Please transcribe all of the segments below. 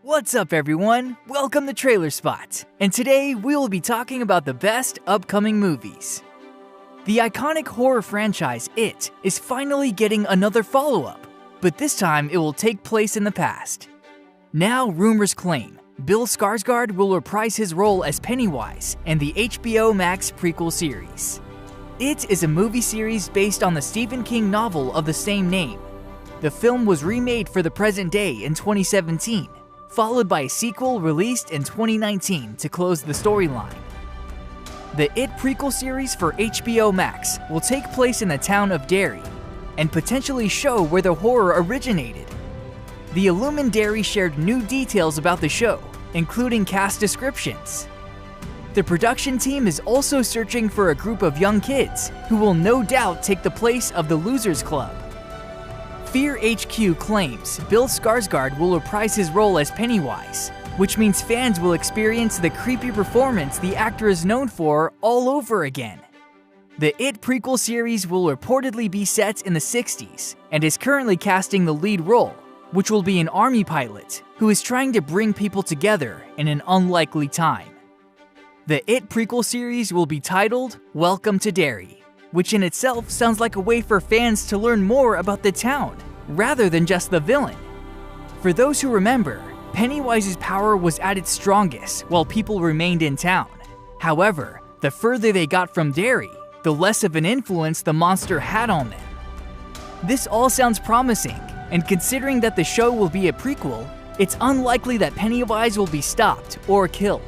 What's up everyone? Welcome to Trailer Spot, and today we will be talking about the best upcoming movies. The iconic horror franchise It is finally getting another follow-up, but this time it will take place in the past. Now rumors claim Bill Skarsgård will reprise his role as Pennywise in the HBO Max prequel series. It is a movie series based on the Stephen King novel of the same name. The film was remade for the present day in 2017, followed by a sequel released in 2019 to close the storyline. The It prequel series for HBO Max will take place in the town of Derry and potentially show where the horror originated. The Illumin Derry shared new details about the show, including cast descriptions. The production team is also searching for a group of young kids who will no doubt take the place of the Losers Club. Fear HQ claims Bill Skarsgård will reprise his role as Pennywise, which means fans will experience the creepy performance the actor is known for all over again. The It prequel series will reportedly be set in the 60s and is currently casting the lead role, which will be an army pilot who is trying to bring people together in an unlikely time. The It prequel series will be titled Welcome to Derry, which in itself sounds like a way for fans to learn more about the town, rather than just the villain. For those who remember, Pennywise's power was at its strongest while people remained in town. However, the further they got from Derry, the less of an influence the monster had on them. This all sounds promising, and considering that the show will be a prequel, it's unlikely that Pennywise will be stopped or killed.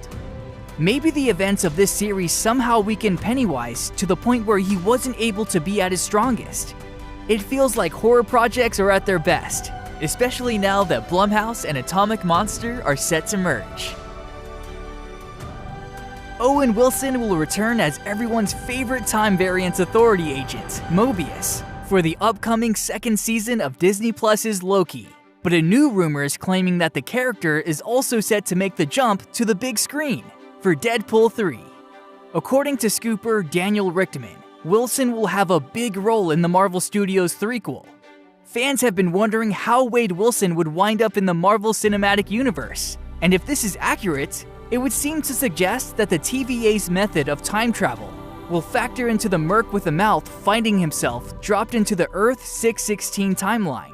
Maybe the events of this series somehow weakened Pennywise to the point where he wasn't able to be at his strongest. It feels like horror projects are at their best, especially now that Blumhouse and Atomic Monster are set to merge. Owen Wilson will return as everyone's favorite Time Variance Authority agent, Mobius, for the upcoming second season of Disney Plus's Loki. But a new rumor is claiming that the character is also set to make the jump to the big screen for Deadpool 3. According to scooper Daniel Richtman, Wilson will have a big role in the Marvel Studios threequel. Fans have been wondering how Wade Wilson would wind up in the Marvel Cinematic Universe, and if this is accurate, it would seem to suggest that the TVA's method of time travel will factor into the Merc with a Mouth finding himself dropped into the Earth 616 timeline.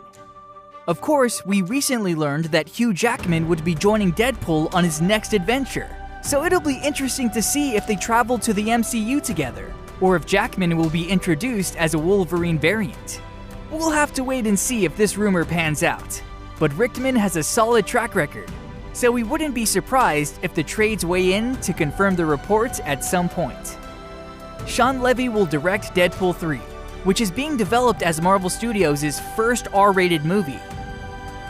Of course, we recently learned that Hugh Jackman would be joining Deadpool on his next adventure, so it'll be interesting to see if they travel to the MCU together, or if Jackman will be introduced as a Wolverine variant. We'll have to wait and see if this rumor pans out, but Richtman has a solid track record, so we wouldn't be surprised if the trades weigh in to confirm the reports at some point. Sean Levy will direct Deadpool 3, which is being developed as Marvel Studios' first R-rated movie.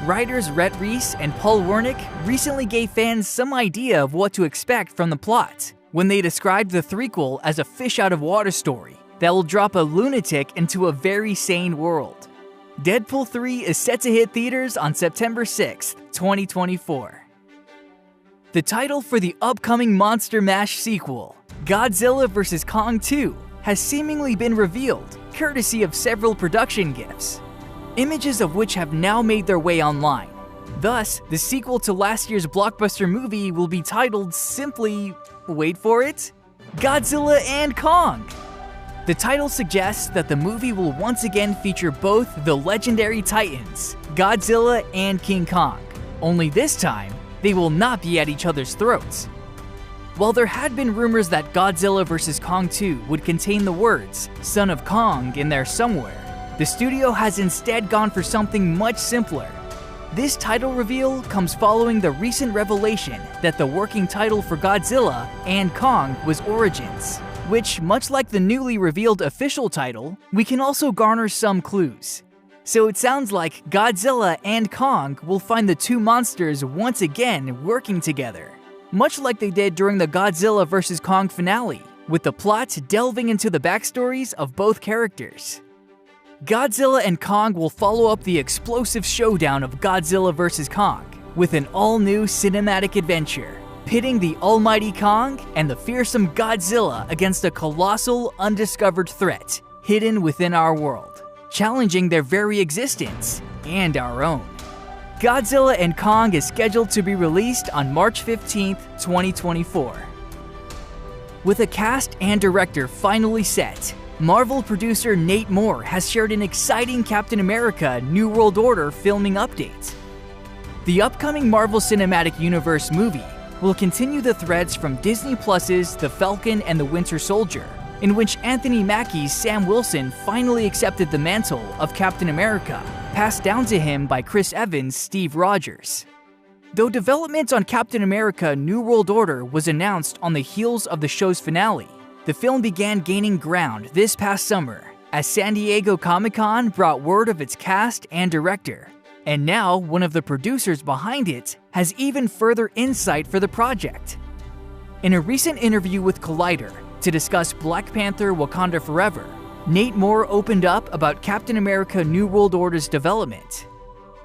Writers Rhett Reese and Paul Wernick recently gave fans some idea of what to expect from the plot when they described the threequel as a fish-out-of-water story that will drop a lunatic into a very sane world. Deadpool 3 is set to hit theaters on September 6th, 2024. The title for the upcoming Monster Mash sequel, Godzilla vs. Kong 2, has seemingly been revealed, courtesy of several production gifs, images of which have now made their way online. Thus, the sequel to last year's blockbuster movie will be titled simply, wait for it, Godzilla and Kong. The title suggests that the movie will once again feature both the legendary titans, Godzilla and King Kong, only this time, they will not be at each other's throats. While there had been rumors that Godzilla vs. Kong 2 would contain the words, Son of Kong in there somewhere, the studio has instead gone for something much simpler. This title reveal comes following the recent revelation that the working title for Godzilla and Kong was Origins, which, much like the newly revealed official title, we can also garner some clues. So it sounds like Godzilla and Kong will find the two monsters once again working together, much like they did during the Godzilla vs. Kong finale, with the plot delving into the backstories of both characters. Godzilla and Kong will follow up the explosive showdown of Godzilla vs. Kong with an all-new cinematic adventure, pitting the almighty Kong and the fearsome Godzilla against a colossal, undiscovered threat hidden within our world, challenging their very existence and our own. Godzilla and Kong is scheduled to be released on March 15, 2024. With a cast and director finally set, Marvel producer Nate Moore has shared an exciting Captain America New World Order filming update. The upcoming Marvel Cinematic Universe movie will continue the threads from Disney Plus's The Falcon and the Winter Soldier, in which Anthony Mackie's Sam Wilson finally accepted the mantle of Captain America, passed down to him by Chris Evans' Steve Rogers. Though development on Captain America New World Order was announced on the heels of the show's finale, the film began gaining ground this past summer as San Diego Comic-Con brought word of its cast and director. And now, one of the producers behind it has even further insight for the project. In a recent interview with Collider to discuss Black Panther: Wakanda Forever, Nate Moore opened up about Captain America New World Order's development.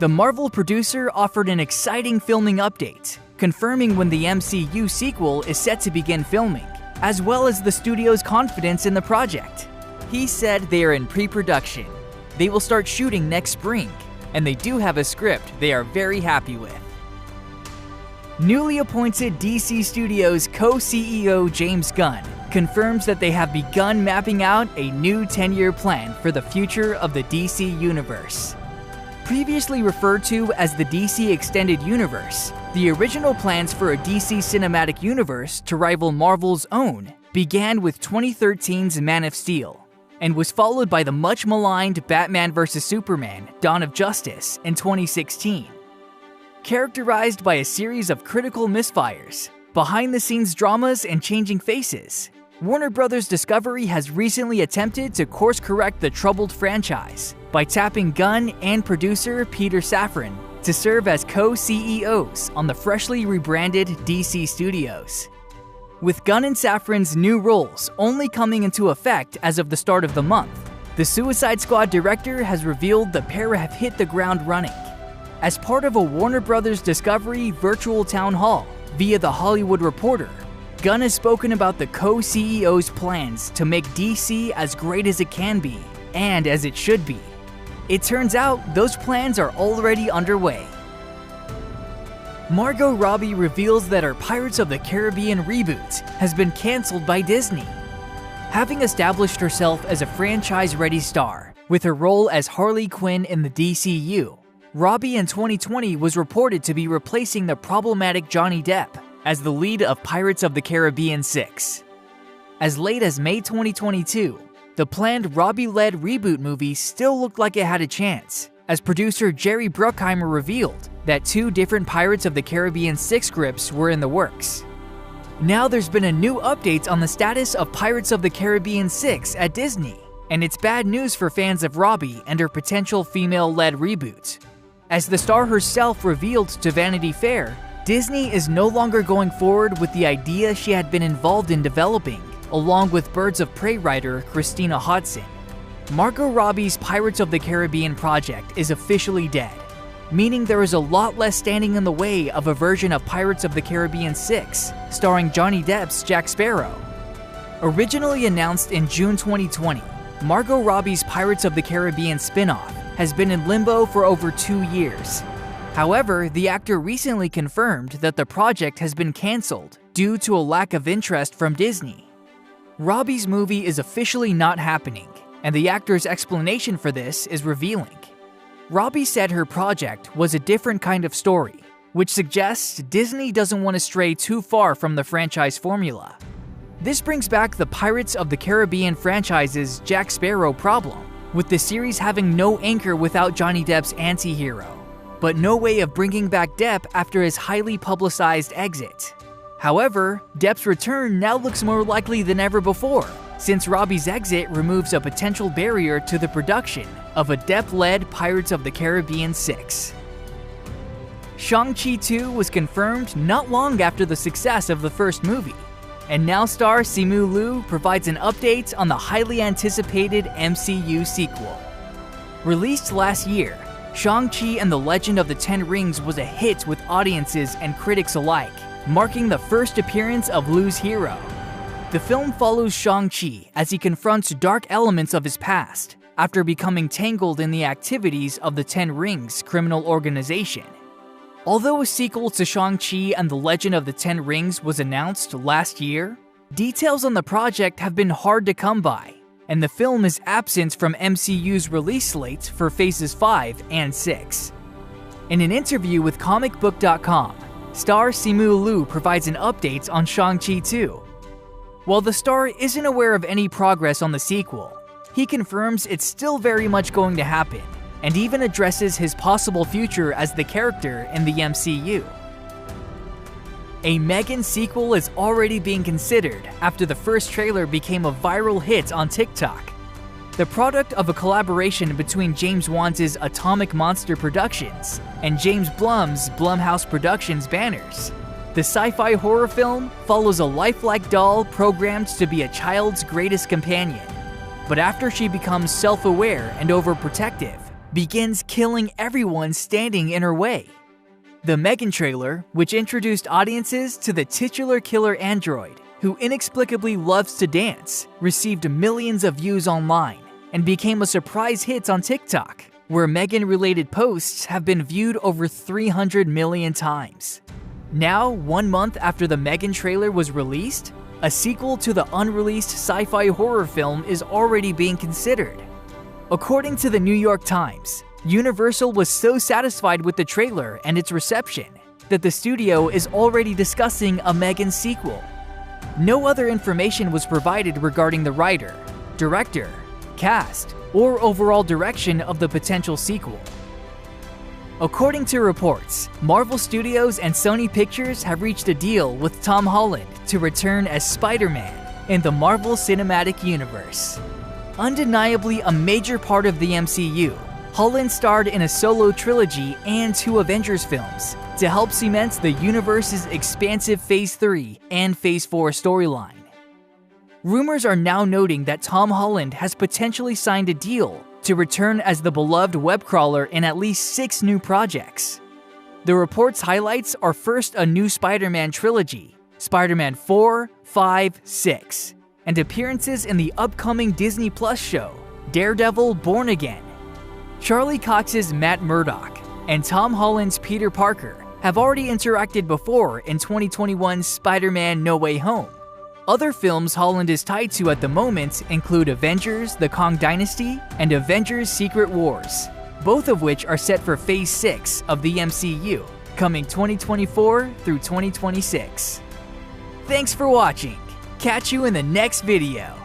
The Marvel producer offered an exciting filming update, confirming when the MCU sequel is set to begin filming, as well as the studio's confidence in the project. He said they are in pre-production. They will start shooting next spring, and they do have a script they are very happy with. Newly appointed DC Studios co-CEO James Gunn confirms that they have begun mapping out a new 10-year plan for the future of the DC Universe. Previously referred to as the DC Extended Universe, the original plans for a DC Cinematic Universe to rival Marvel's own began with 2013's Man of Steel, and was followed by the much-maligned Batman vs. Superman: Dawn of Justice in 2016. Characterized by a series of critical misfires, behind-the-scenes dramas, and changing faces, Warner Bros. Discovery has recently attempted to course-correct the troubled franchise by tapping Gunn and producer Peter Safran to serve as co-CEOs on the freshly rebranded DC Studios. With Gunn and Safran's new roles only coming into effect as of the start of the month, the Suicide Squad director has revealed the pair have hit the ground running. As part of a Warner Bros. Discovery virtual town hall via The Hollywood Reporter, Gunn has spoken about the co-CEO's plans to make DC as great as it can be, and as it should be. It turns out those plans are already underway. Margot Robbie reveals that her Pirates of the Caribbean reboot has been canceled by Disney. Having established herself as a franchise-ready star with her role as Harley Quinn in the DCU, Robbie in 2020 was reported to be replacing the problematic Johnny Depp as the lead of Pirates of the Caribbean 6. As late as May 2022, the planned Robbie-led reboot movie still looked like it had a chance, as producer Jerry Bruckheimer revealed that 2 different Pirates of the Caribbean 6 scripts were in the works. Now there's been a new update on the status of Pirates of the Caribbean 6 at Disney, and it's bad news for fans of Robbie and her potential female-led reboot. As the star herself revealed to Vanity Fair, Disney is no longer going forward with the idea she had been involved in developing, along with Birds of Prey writer Christina Hodson. Margot Robbie's Pirates of the Caribbean project is officially dead, meaning there is a lot less standing in the way of a version of Pirates of the Caribbean 6, starring Johnny Depp's Jack Sparrow. Originally announced in June 2020, Margot Robbie's Pirates of the Caribbean spin-off has been in limbo for over 2 years. However, the actor recently confirmed that the project has been cancelled due to a lack of interest from Disney. Robbie's movie is officially not happening, and the actor's explanation for this is revealing. Robbie said her project was a different kind of story, which suggests Disney doesn't want to stray too far from the franchise formula. This brings back the Pirates of the Caribbean franchise's Jack Sparrow problem, with the series having no anchor without Johnny Depp's anti-hero, but no way of bringing back Depp after his highly publicized exit. However, Depp's return now looks more likely than ever before, since Robbie's exit removes a potential barrier to the production of a Depp-led Pirates of the Caribbean 6. Shang-Chi 2 was confirmed not long after the success of the first movie, and now star Simu Liu provides an update on the highly anticipated MCU sequel. Released last year, Shang-Chi and the Legend of the Ten Rings was a hit with audiences and critics alike, marking the first appearance of Liu's hero. The film follows Shang-Chi as he confronts dark elements of his past after becoming tangled in the activities of the Ten Rings criminal organization, Although a sequel to Shang-Chi and the Legend of the Ten Rings was announced last year, details on the project have been hard to come by, and the film is absent from MCU's release slate for Phases 5 and 6. In an interview with comicbook.com, star Simu Liu provides an update on Shang-Chi 2. While the star isn't aware of any progress on the sequel, he confirms it's still very much going to happen, and even addresses his possible future as the character in the MCU. A Megan sequel is already being considered after the first trailer became a viral hit on TikTok. The product of a collaboration between James Wan's Atomic Monster Productions and James Blum's Blumhouse Productions banners. The sci-fi horror film follows a lifelike doll programmed to be a child's greatest companion, but after she becomes self-aware and overprotective, begins killing everyone standing in her way. The Megan trailer, which introduced audiences to the titular killer android, who inexplicably loves to dance, received millions of views online and became a surprise hit on TikTok, where Megan-related posts have been viewed over 300 million times. Now, 1 month after the Megan trailer was released, a sequel to the unreleased sci-fi horror film is already being considered. According to the New York Times, Universal was so satisfied with the trailer and its reception that the studio is already discussing a Megan sequel. No other information was provided regarding the writer, director, cast, or overall direction of the potential sequel. According to reports, Marvel Studios and Sony Pictures have reached a deal with Tom Holland to return as Spider-Man in the Marvel Cinematic Universe. Undeniably a major part of the MCU, Holland starred in a solo trilogy and 2 Avengers films to help cement the universe's expansive Phase 3 and Phase 4 storyline. Rumors are now noting that Tom Holland has potentially signed a deal to return as the beloved web crawler in at least 6 new projects. The report's highlights are first a new Spider-Man trilogy, Spider-Man 4, 5, 6, and appearances in the upcoming Disney Plus show, Daredevil Born Again. Charlie Cox's Matt Murdock and Tom Holland's Peter Parker have already interacted before in 2021's Spider-Man No Way Home. Other films Holland is tied to at the moment include Avengers: The Kang Dynasty and Avengers: Secret Wars, both of which are set for Phase 6 of the MCU, coming 2024 through 2026. Thanks for watching. Catch you in the next video.